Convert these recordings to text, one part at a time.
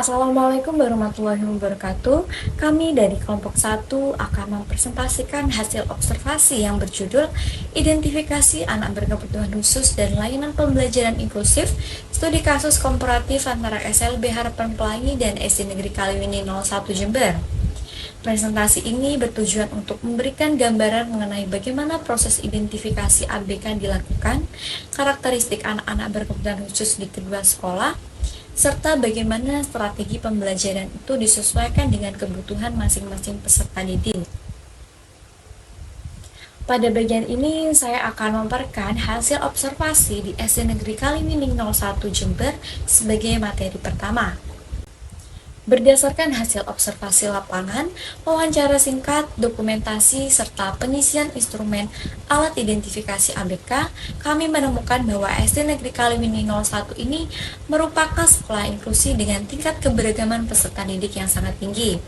Assalamualaikum warahmatullahi wabarakatuh. Kami dari kelompok 1 akan mempresentasikan hasil observasi yang berjudul Identifikasi Anak Berkebutuhan Khusus dan Layanan Pembelajaran Inklusif, Studi Kasus Komparatif antara SLB Harapan Pelangi dan SD Negeri Kaliwini 01 Jember. Presentasi ini bertujuan untuk memberikan gambaran mengenai bagaimana proses identifikasi ABK dilakukan, karakteristik anak-anak berkebutuhan khusus di kedua sekolah, serta bagaimana strategi pembelajaran itu disesuaikan dengan kebutuhan masing-masing peserta didik. Pada bagian ini, saya akan memaparkan hasil observasi di SD Negeri Kaliwining 01 Jember sebagai materi pertama. Berdasarkan hasil observasi lapangan, wawancara singkat, dokumentasi, serta pengisian instrumen alat identifikasi ABK, kami menemukan bahwa SD Negeri Kaliwini 01 ini merupakan sekolah inklusi dengan tingkat keberagaman peserta didik yang sangat tinggi.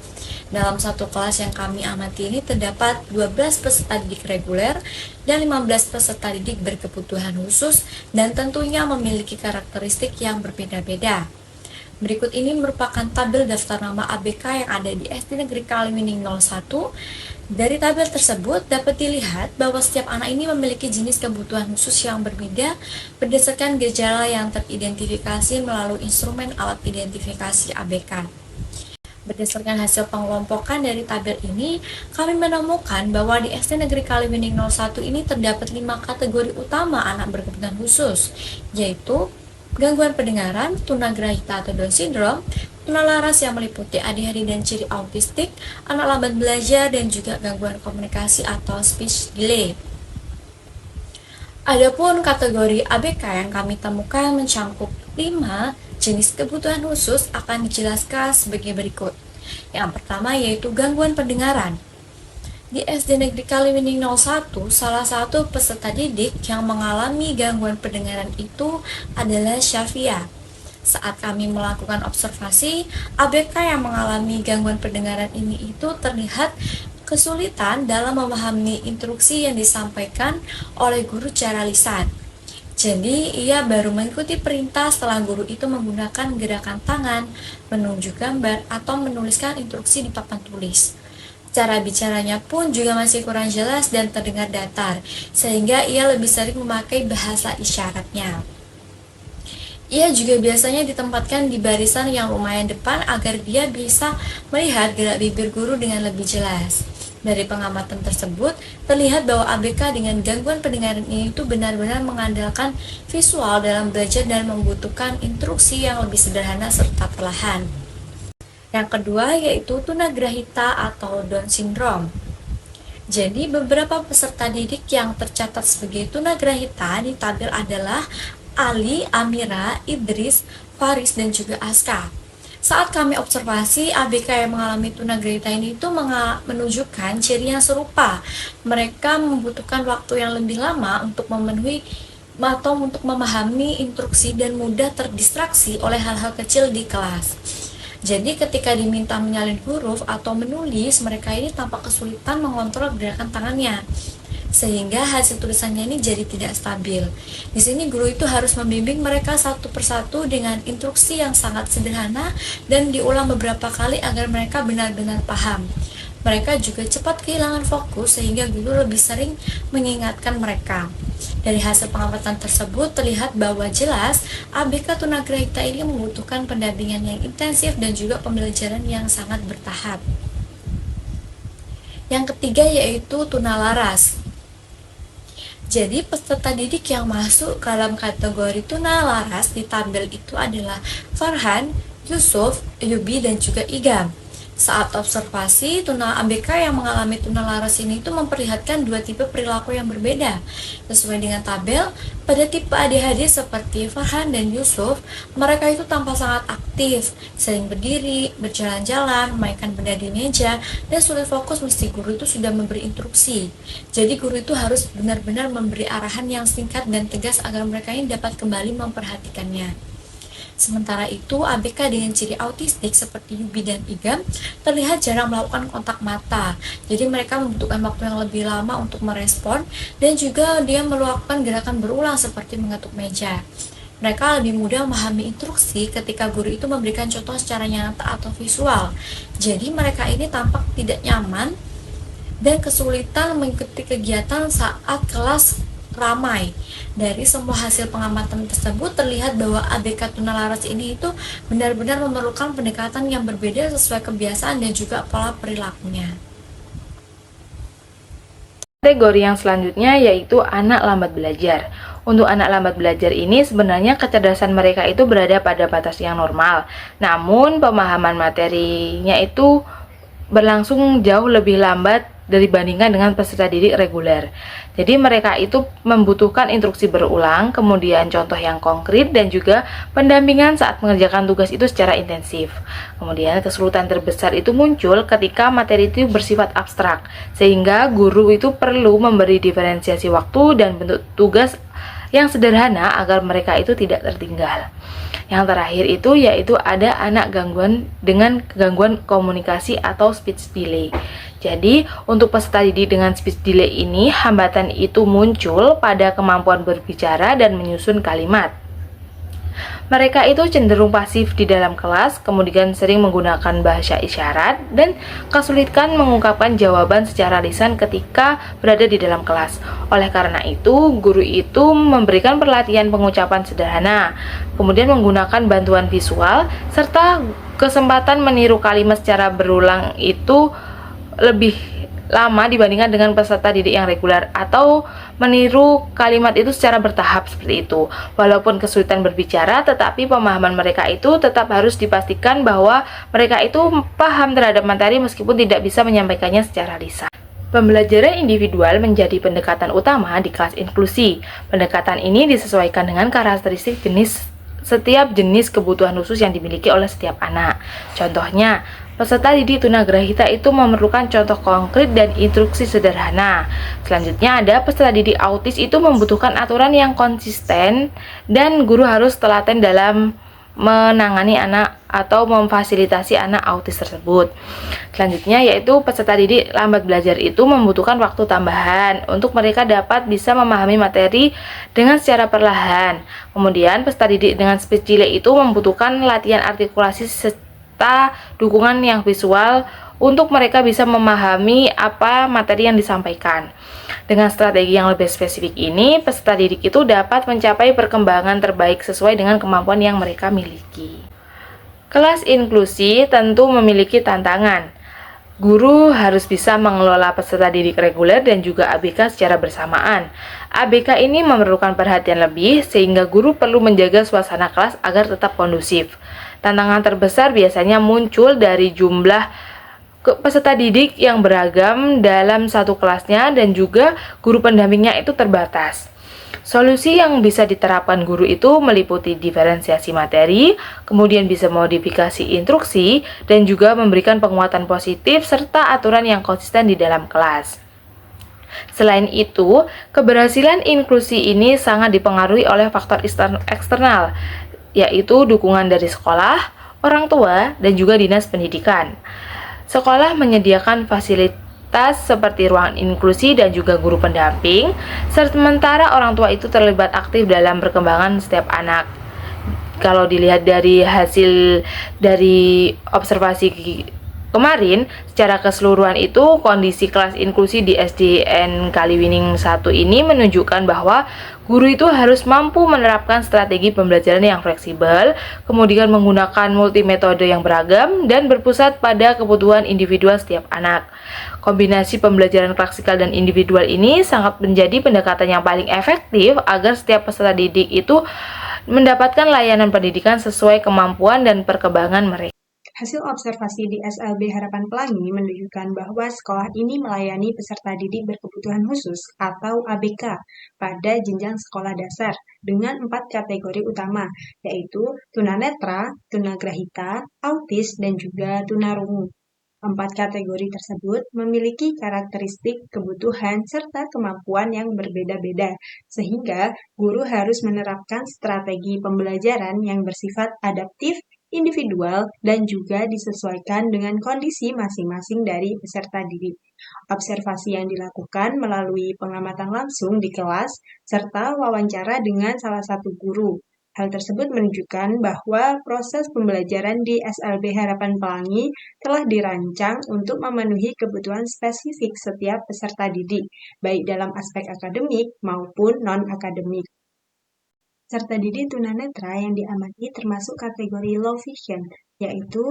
Dalam satu kelas yang kami amati ini terdapat 12 peserta didik reguler dan 15 peserta didik berkebutuhan khusus dan tentunya memiliki karakteristik yang berbeda-beda. Berikut ini merupakan tabel daftar nama ABK yang ada di SD Negeri Kaliwining 01. Dari tabel tersebut dapat dilihat bahwa setiap anak ini memiliki jenis kebutuhan khusus yang berbeda berdasarkan gejala yang teridentifikasi melalui instrumen alat identifikasi ABK. Berdasarkan hasil pengelompokan dari tabel ini, kami menemukan bahwa di SD Negeri Kaliwining 01 ini terdapat 5 kategori utama anak berkebutuhan khusus, yaitu gangguan pendengaran, tunagrahita atau Down syndrome, tunalaras yang meliputi ADHD dan ciri autistik, anak lambat belajar, dan juga gangguan komunikasi atau speech delay. Adapun kategori ABK yang kami temukan mencakup 5 jenis kebutuhan khusus akan dijelaskan sebagai berikut. Yang pertama yaitu gangguan pendengaran. Di SD Negeri Kaliwining 01, salah satu peserta didik yang mengalami gangguan pendengaran itu adalah Syafia. Saat kami melakukan observasi, ABK yang mengalami gangguan pendengaran ini itu terlihat kesulitan dalam memahami instruksi yang disampaikan oleh guru secara lisan. Jadi, ia baru mengikuti perintah setelah guru itu menggunakan gerakan tangan, menunjuk gambar, atau menuliskan instruksi di papan tulis. Cara bicaranya pun juga masih kurang jelas dan terdengar datar, sehingga ia lebih sering memakai bahasa isyaratnya. Ia juga biasanya ditempatkan di barisan yang lumayan depan agar dia bisa melihat gerak bibir guru dengan lebih jelas. Dari pengamatan tersebut, terlihat bahwa ABK dengan gangguan pendengaran ini itu benar-benar mengandalkan visual dalam belajar dan membutuhkan instruksi yang lebih sederhana serta perlahan. Yang kedua yaitu tunagrahita atau Down syndrome. Jadi beberapa peserta didik yang tercatat sebagai tunagrahita di tabel adalah Ali, Amira, Idris, Faris, dan juga Aska. Saat kami observasi, ABK yang mengalami tunagrahita ini itu menunjukkan ciri yang serupa. Mereka membutuhkan waktu yang lebih lama untuk memenuhi atau untuk memahami instruksi dan mudah terdistraksi oleh hal-hal kecil di kelas. Jadi ketika diminta menyalin huruf atau menulis, mereka ini tampak kesulitan mengontrol gerakan tangannya, sehingga hasil tulisannya ini jadi tidak stabil. Di sini guru itu harus membimbing mereka satu persatu dengan instruksi yang sangat sederhana dan diulang beberapa kali agar mereka benar-benar paham. Mereka juga cepat kehilangan fokus sehingga guru lebih sering mengingatkan mereka. Dari hasil pengamatan tersebut terlihat bahwa jelas ABK tunagrahita ini membutuhkan pendampingan yang intensif dan juga pembelajaran yang sangat bertahap. Yang ketiga yaitu tunalaras. Jadi peserta didik yang masuk dalam kategori tunalaras di tabel itu adalah Farhan, Yusuf, Yubi, dan juga Igam. Saat observasi, ABK yang mengalami tunalaras ini itu memperlihatkan dua tipe perilaku yang berbeda. Sesuai dengan tabel, pada tipe ADHD seperti Farhan dan Yusuf, mereka itu tampak sangat aktif, sering berdiri, berjalan-jalan, memainkan benda di meja, dan sulit fokus meski guru itu sudah memberi instruksi. Jadi guru itu harus benar-benar memberi arahan yang singkat dan tegas agar mereka ini dapat kembali memperhatikannya. Sementara itu, ABK dengan ciri autistik seperti Yubi dan Igam terlihat jarang melakukan kontak mata. Jadi mereka membutuhkan waktu yang lebih lama untuk merespon dan juga dia melakukan gerakan berulang seperti mengetuk meja. Mereka lebih mudah memahami instruksi ketika guru itu memberikan contoh secara nyata atau visual. Jadi mereka ini tampak tidak nyaman dan kesulitan mengikuti kegiatan saat kelas ramai. Dari semua hasil pengamatan tersebut terlihat bahwa ABK tunalaras ini itu benar-benar memerlukan pendekatan yang berbeda sesuai kebiasaan dan juga pola perilakunya. Kategori yang selanjutnya yaitu anak lambat belajar. Untuk anak lambat belajar ini sebenarnya kecerdasan mereka itu berada pada batas yang normal. Namun pemahaman materinya itu berlangsung jauh lebih lambat dibandingkan dengan peserta didik reguler. Jadi mereka itu membutuhkan instruksi berulang, kemudian contoh yang konkret dan juga pendampingan saat mengerjakan tugas itu secara intensif. Kemudian kesulitan terbesar itu muncul ketika materi itu bersifat abstrak, sehingga guru itu perlu memberi diferensiasi waktu dan bentuk tugas yang sederhana agar mereka itu tidak tertinggal. Yang terakhir itu yaitu ada anak gangguan dengan gangguan komunikasi atau speech delay. Jadi, untuk peserta didik dengan speech delay ini, hambatan itu muncul pada kemampuan berbicara dan menyusun kalimat. Mereka itu cenderung pasif di dalam kelas, kemudian sering menggunakan bahasa isyarat, dan kesulitan mengungkapkan jawaban secara lisan ketika berada di dalam kelas. Oleh karena itu, guru itu memberikan pelatihan pengucapan sederhana, kemudian menggunakan bantuan visual, serta kesempatan meniru kalimat secara berulang itu lebih lama dibandingkan dengan peserta didik yang reguler, atau meniru kalimat itu secara bertahap seperti itu. Walaupun kesulitan berbicara, tetapi pemahaman mereka itu tetap harus dipastikan bahwa mereka itu paham terhadap materi meskipun tidak bisa menyampaikannya secara lisan. Pembelajaran individual menjadi pendekatan utama di kelas inklusi. Pendekatan ini disesuaikan dengan karakteristik setiap jenis kebutuhan khusus yang dimiliki oleh setiap anak. Contohnya, peserta didik tunagrahita itu memerlukan contoh konkret dan instruksi sederhana. Selanjutnya ada peserta didik autis itu membutuhkan aturan yang konsisten dan guru harus telaten dalam menangani anak atau memfasilitasi anak autis tersebut. Selanjutnya yaitu peserta didik lambat belajar itu membutuhkan waktu tambahan untuk mereka dapat bisa memahami materi dengan secara perlahan. Kemudian peserta didik dengan speech delay itu membutuhkan latihan artikulasi serta dukungan yang visual untuk mereka bisa memahami apa materi yang disampaikan. Dengan strategi yang lebih spesifik ini, peserta didik itu dapat mencapai perkembangan terbaik sesuai dengan kemampuan yang mereka miliki. Kelas inklusi tentu memiliki tantangan. Guru harus bisa mengelola peserta didik reguler dan juga ABK secara bersamaan. ABK ini memerlukan perhatian lebih sehingga guru perlu menjaga suasana kelas agar tetap kondusif. Tantangan terbesar biasanya muncul dari jumlah peserta didik yang beragam dalam satu kelasnya dan juga guru pendampingnya itu terbatas. Solusi yang bisa diterapkan guru itu meliputi diferensiasi materi, kemudian bisa modifikasi instruksi, dan juga memberikan penguatan positif serta aturan yang konsisten di dalam kelas. Selain itu, keberhasilan inklusi ini sangat dipengaruhi oleh faktor eksternal, yaitu dukungan dari sekolah, orang tua, dan juga dinas pendidikan. Sekolah menyediakan fasilitas seperti ruangan inklusi dan juga guru pendamping, sementara orang tua itu terlibat aktif dalam perkembangan setiap anak. Kalau dilihat dari hasil dari observasi kemarin, secara keseluruhan itu kondisi kelas inklusi di SDN Kaliwining 1 ini menunjukkan bahwa guru itu harus mampu menerapkan strategi pembelajaran yang fleksibel, kemudian menggunakan multimetode yang beragam, dan berpusat pada kebutuhan individual setiap anak. Kombinasi pembelajaran klasikal dan individual ini sangat menjadi pendekatan yang paling efektif agar setiap peserta didik itu mendapatkan layanan pendidikan sesuai kemampuan dan perkembangan mereka. Hasil observasi di SLB Harapan Pelangi menunjukkan bahwa sekolah ini melayani peserta didik berkebutuhan khusus atau ABK pada jenjang sekolah dasar dengan 4 kategori utama, yaitu tunanetra, tunagrahita, autis, dan juga tunarungu. 4 kategori tersebut memiliki karakteristik kebutuhan serta kemampuan yang berbeda-beda, sehingga guru harus menerapkan strategi pembelajaran yang bersifat adaptif, individual, dan juga disesuaikan dengan kondisi masing-masing dari peserta didik. Observasi yang dilakukan melalui pengamatan langsung di kelas, serta wawancara dengan salah satu guru. Hal tersebut menunjukkan bahwa proses pembelajaran di SLB Harapan Pelangi telah dirancang untuk memenuhi kebutuhan spesifik setiap peserta didik, baik dalam aspek akademik maupun non-akademik. Peserta didik tunanetra yang diamati termasuk kategori low vision, yaitu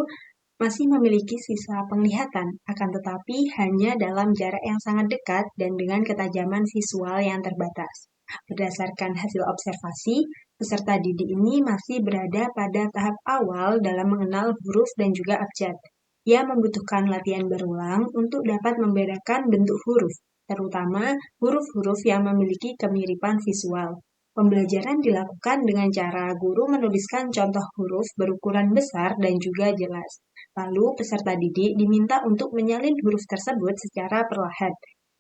masih memiliki sisa penglihatan, akan tetapi hanya dalam jarak yang sangat dekat dan dengan ketajaman visual yang terbatas. Berdasarkan hasil observasi, peserta didik ini masih berada pada tahap awal dalam mengenal huruf dan juga abjad. Ia membutuhkan latihan berulang untuk dapat membedakan bentuk huruf, terutama huruf-huruf yang memiliki kemiripan visual. Pembelajaran dilakukan dengan cara guru menuliskan contoh huruf berukuran besar dan juga jelas. Lalu peserta didik diminta untuk menyalin huruf tersebut secara perlahan.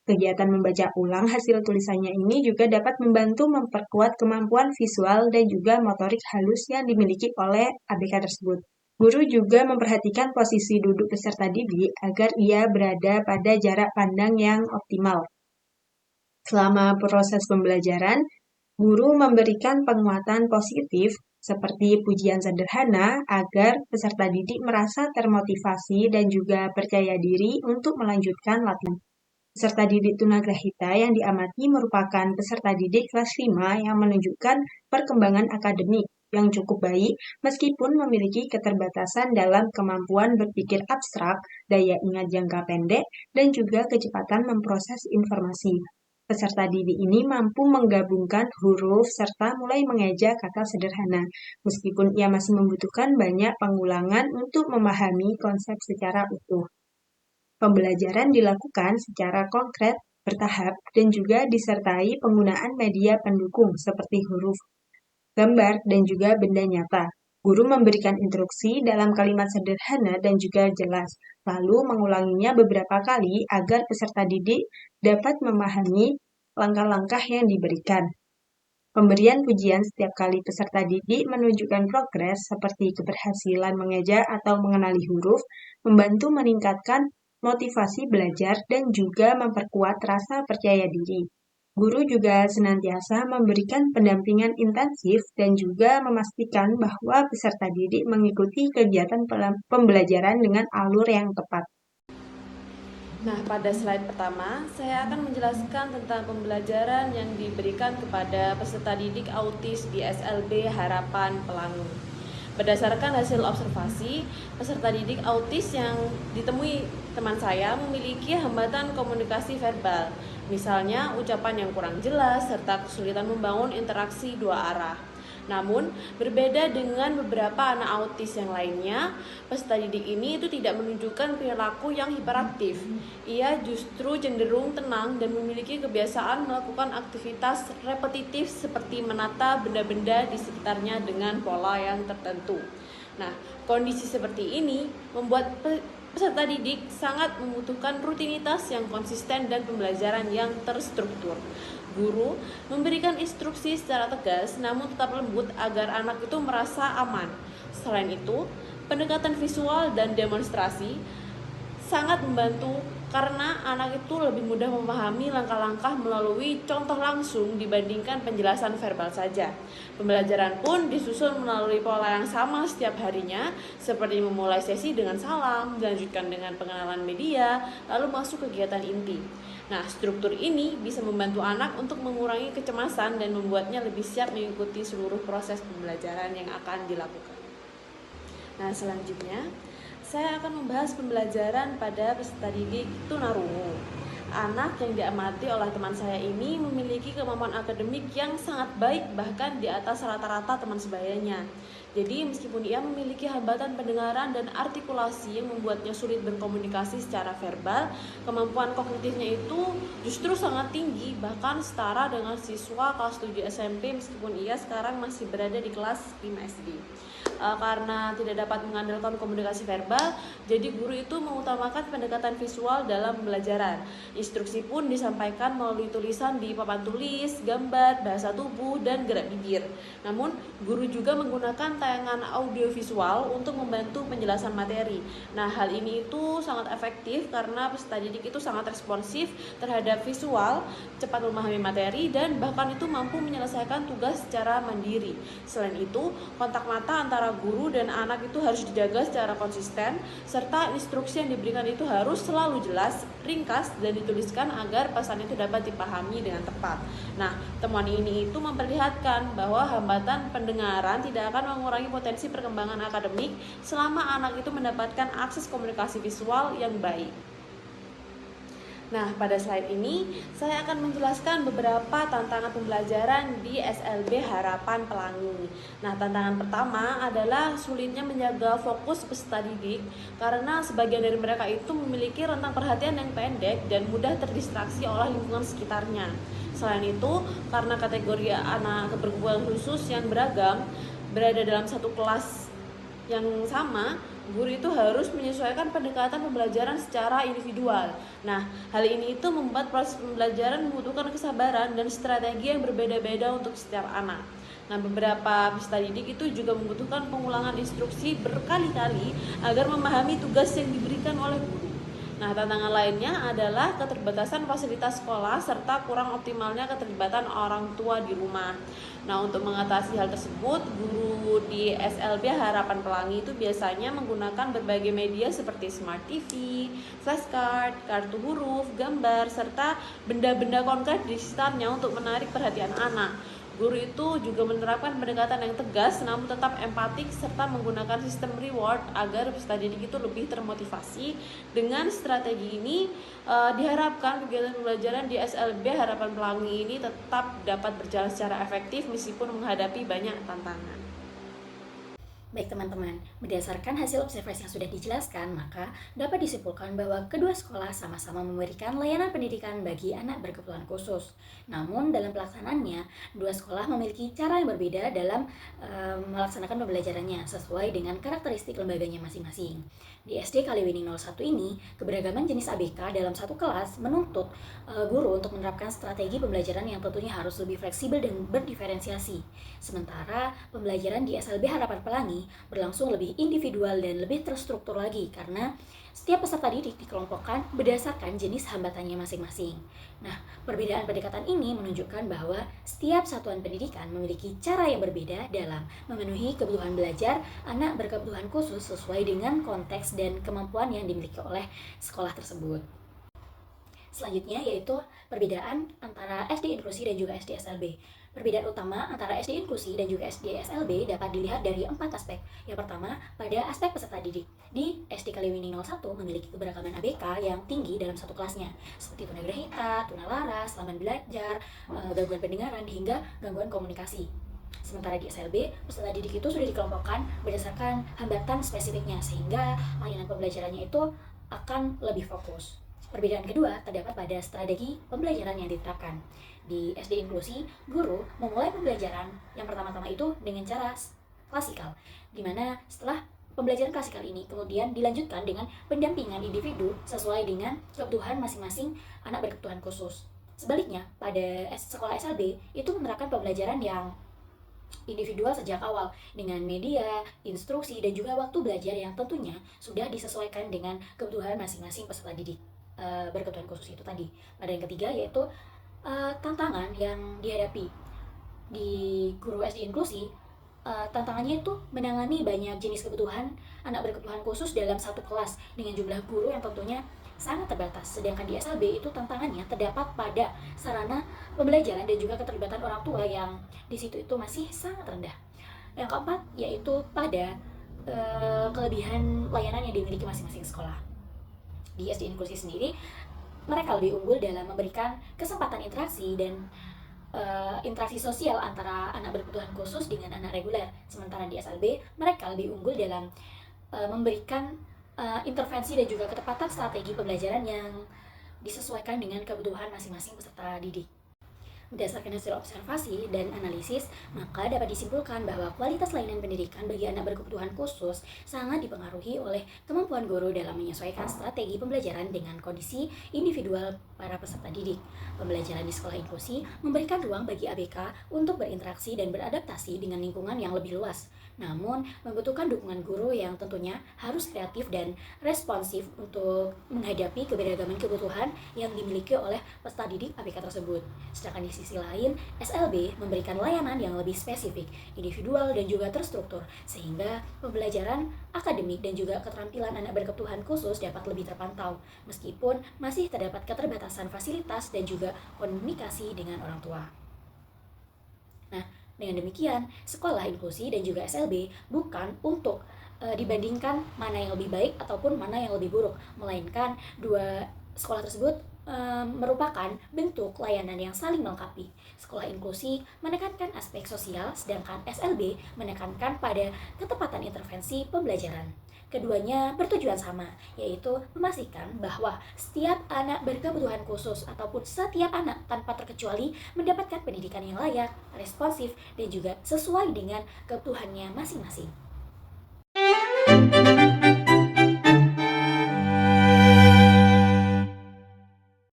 Kegiatan membaca ulang hasil tulisannya ini juga dapat membantu memperkuat kemampuan visual dan juga motorik halus yang dimiliki oleh ABK tersebut. Guru juga memperhatikan posisi duduk peserta didik agar ia berada pada jarak pandang yang optimal. Selama proses pembelajaran, guru memberikan penguatan positif seperti pujian sederhana agar peserta didik merasa termotivasi dan juga percaya diri untuk melanjutkan latihan. Peserta didik tunagrahita yang diamati merupakan peserta didik kelas 5 yang menunjukkan perkembangan akademik yang cukup baik meskipun memiliki keterbatasan dalam kemampuan berpikir abstrak, daya ingat jangka pendek, dan juga kecepatan memproses informasi. Peserta didik ini mampu menggabungkan huruf serta mulai mengeja kata sederhana, meskipun ia masih membutuhkan banyak pengulangan untuk memahami konsep secara utuh. Pembelajaran dilakukan secara konkret, bertahap, dan juga disertai penggunaan media pendukung seperti huruf, gambar, dan juga benda nyata. Guru memberikan instruksi dalam kalimat sederhana dan juga jelas, lalu mengulanginya beberapa kali agar peserta didik dapat memahami langkah-langkah yang diberikan. Pemberian pujian setiap kali peserta didik menunjukkan progres seperti keberhasilan mengeja atau mengenali huruf, membantu meningkatkan motivasi belajar dan juga memperkuat rasa percaya diri. Guru juga senantiasa memberikan pendampingan intensif dan juga memastikan bahwa peserta didik mengikuti kegiatan pembelajaran dengan alur yang tepat. Nah, pada slide pertama, saya akan menjelaskan tentang pembelajaran yang diberikan kepada peserta didik autis di SLB Harapan Pelangi. Berdasarkan hasil observasi, peserta didik autis yang ditemui teman saya memiliki hambatan komunikasi verbal, misalnya ucapan yang kurang jelas serta kesulitan membangun interaksi dua arah. Namun, berbeda dengan beberapa anak autis yang lainnya, peserta didik ini itu tidak menunjukkan perilaku yang hiperaktif. Ia justru cenderung tenang dan memiliki kebiasaan melakukan aktivitas repetitif seperti menata benda-benda di sekitarnya dengan pola yang tertentu. Nah, kondisi seperti ini membuat peserta didik sangat membutuhkan rutinitas yang konsisten dan pembelajaran yang terstruktur. Guru memberikan instruksi secara tegas namun tetap lembut agar anak itu merasa aman. Selain itu, pendekatan visual dan demonstrasi sangat membantu karena anak itu lebih mudah memahami langkah-langkah melalui contoh langsung dibandingkan penjelasan verbal saja. Pembelajaran pun disusun melalui pola yang sama setiap harinya, seperti memulai sesi dengan salam, dilanjutkan dengan pengenalan media, lalu masuk kegiatan inti. Nah, struktur ini bisa membantu anak untuk mengurangi kecemasan dan membuatnya lebih siap mengikuti seluruh proses pembelajaran yang akan dilakukan. Nah, selanjutnya saya akan membahas pembelajaran pada peserta didik tunarungu. Anak yang diamati oleh teman saya ini memiliki kemampuan akademik yang sangat baik, bahkan di atas rata-rata teman sebayanya. Jadi meskipun ia memiliki hambatan pendengaran dan artikulasi yang membuatnya sulit berkomunikasi secara verbal, kemampuan kognitifnya itu justru sangat tinggi, bahkan setara dengan siswa kelas 7 SMP meskipun ia sekarang masih berada di kelas 5 SD. Karena tidak dapat mengandalkan komunikasi verbal, jadi guru itu mengutamakan pendekatan visual dalam pembelajaran. Instruksi pun disampaikan melalui tulisan di papan tulis, gambar, bahasa tubuh, dan gerak bibir. Namun, guru juga menggunakan tayangan audiovisual untuk membantu penjelasan materi. Nah, hal ini itu sangat efektif karena peserta didik itu sangat responsif terhadap visual, cepat memahami materi, dan bahkan itu mampu menyelesaikan tugas secara mandiri. Selain itu, kontak mata antara guru dan anak itu harus dijaga secara konsisten, serta instruksi yang diberikan itu harus selalu jelas, ringkas, dan dituliskan agar pesan itu dapat dipahami dengan tepat. Nah, temuan ini itu memperlihatkan bahwa hambatan pendengaran tidak akan mengurangi potensi perkembangan akademik selama anak itu mendapatkan akses komunikasi visual yang baik. Nah, pada slide ini saya akan menjelaskan beberapa tantangan pembelajaran di SLB Harapan Pelangi. Nah, tantangan pertama adalah sulitnya menjaga fokus peserta didik karena sebagian dari mereka itu memiliki rentang perhatian yang pendek dan mudah terdistraksi oleh lingkungan sekitarnya. Selain itu, karena kategori anak berkebutuhan khusus yang beragam berada dalam satu kelas yang sama, guru itu harus menyesuaikan pendekatan pembelajaran secara individual. Nah, hal ini itu membuat proses pembelajaran membutuhkan kesabaran dan strategi yang berbeda-beda untuk setiap anak. Nah, beberapa peserta didik itu juga membutuhkan pengulangan instruksi berkali-kali agar memahami tugas yang diberikan oleh guru. Nah, tantangan lainnya adalah keterbatasan fasilitas sekolah serta kurang optimalnya keterlibatan orang tua di rumah. Nah, untuk mengatasi hal tersebut, guru di SLB Harapan Pelangi itu biasanya menggunakan berbagai media seperti Smart TV, flashcard, kartu huruf, gambar, serta benda-benda konkret di sekitarnya untuk menarik perhatian anak. Guru itu juga menerapkan pendekatan yang tegas namun tetap empatik serta menggunakan sistem reward agar peserta didik itu lebih termotivasi. Dengan strategi ini diharapkan kegiatan pembelajaran di SLB Harapan Pelangi ini tetap dapat berjalan secara efektif meskipun menghadapi banyak tantangan. Baik teman-teman, berdasarkan hasil observasi yang sudah dijelaskan, maka dapat disimpulkan bahwa kedua sekolah sama-sama memberikan layanan pendidikan bagi anak berkebutuhan khusus. Namun dalam pelaksanaannya, dua sekolah memiliki cara yang berbeda dalam melaksanakan pembelajarannya sesuai dengan karakteristik lembaganya masing-masing. Di SD Kaliwining 01 ini, keberagaman jenis ABK dalam satu kelas menuntut guru untuk menerapkan strategi pembelajaran yang tentunya harus lebih fleksibel dan berdiferensiasi. Sementara pembelajaran di SLB Harapan Pelangi berlangsung lebih individual dan lebih terstruktur lagi karena setiap peserta didik dikelompokkan berdasarkan jenis hambatannya masing-masing. Nah, perbedaan pendekatan ini menunjukkan bahwa setiap satuan pendidikan memiliki cara yang berbeda dalam memenuhi kebutuhan belajar anak berkebutuhan khusus sesuai dengan konteks dan kemampuan yang dimiliki oleh sekolah tersebut. Selanjutnya yaitu perbedaan antara SD inklusi dan juga SD SLB. Perbedaan utama antara SD inklusi dan juga SD SLB dapat dilihat dari 4 aspek. Yang pertama, pada aspek peserta didik. Di SD Kaliwining 01 memiliki keberagaman ABK yang tinggi dalam satu kelasnya, seperti tunagrahita, tunalaras, lamban belajar, gangguan pendengaran, hingga gangguan komunikasi. Sementara di SLB, peserta didik itu sudah dikelompokkan berdasarkan hambatan spesifiknya, sehingga layanan pembelajarannya itu akan lebih fokus. Perbedaan kedua terdapat pada strategi pembelajaran yang diterapkan. Di SD inklusi, guru memulai pembelajaran yang pertama-tama itu dengan cara klasikal, di mana setelah pembelajaran klasikal ini kemudian dilanjutkan dengan pendampingan individu sesuai dengan kebutuhan masing-masing anak berkebutuhan khusus. Sebaliknya, pada sekolah SLB itu menerapkan pembelajaran yang individual sejak awal dengan media, instruksi, dan juga waktu belajar yang tentunya sudah disesuaikan dengan kebutuhan masing-masing peserta didik berkebutuhan khusus itu tadi. Pada yang ketiga yaitu tantangan yang dihadapi di guru SD inklusi. Tantangannya itu menangani banyak jenis kebutuhan anak berkebutuhan khusus dalam satu kelas dengan jumlah guru yang tentunya sangat terbatas. Sedangkan di SLB itu tantangannya terdapat pada sarana pembelajaran dan juga keterlibatan orang tua yang di situ itu masih sangat rendah. Yang keempat yaitu pada kelebihan layanan yang dimiliki masing-masing sekolah. Di SD inklusi sendiri, mereka lebih unggul dalam memberikan kesempatan interaksi dan interaksi sosial antara anak berkebutuhan khusus dengan anak reguler. Sementara di SLB, mereka lebih unggul dalam memberikan intervensi dan juga ketepatan strategi pembelajaran yang disesuaikan dengan kebutuhan masing-masing peserta didik. Berdasarkan hasil observasi dan analisis, maka dapat disimpulkan bahwa kualitas layanan pendidikan bagi anak berkebutuhan khusus sangat dipengaruhi oleh kemampuan guru dalam menyesuaikan strategi pembelajaran dengan kondisi individual para peserta didik. Pembelajaran di sekolah inklusi memberikan ruang bagi ABK untuk berinteraksi dan beradaptasi dengan lingkungan yang lebih luas. Namun, membutuhkan dukungan guru yang tentunya harus kreatif dan responsif untuk menghadapi keberagaman kebutuhan yang dimiliki oleh peserta didik ABK tersebut. Sedangkan di sisi lain, SLB memberikan layanan yang lebih spesifik, individual, dan juga terstruktur, sehingga pembelajaran akademik dan juga keterampilan anak berkebutuhan khusus dapat lebih terpantau, meskipun masih terdapat keterbatasan fasilitas dan juga komunikasi dengan orang tua. Nah, dengan demikian, sekolah inklusi dan juga SLB bukan untuk dibandingkan mana yang lebih baik ataupun mana yang lebih buruk, melainkan dua sekolah tersebut merupakan bentuk layanan yang saling melengkapi. Sekolah inklusi menekankan aspek sosial, sedangkan SLB menekankan pada ketepatan intervensi pembelajaran. Keduanya bertujuan sama, yaitu memastikan bahwa setiap anak berkebutuhan khusus ataupun setiap anak tanpa terkecuali mendapatkan pendidikan yang layak, responsif, dan juga sesuai dengan kebutuhannya masing-masing.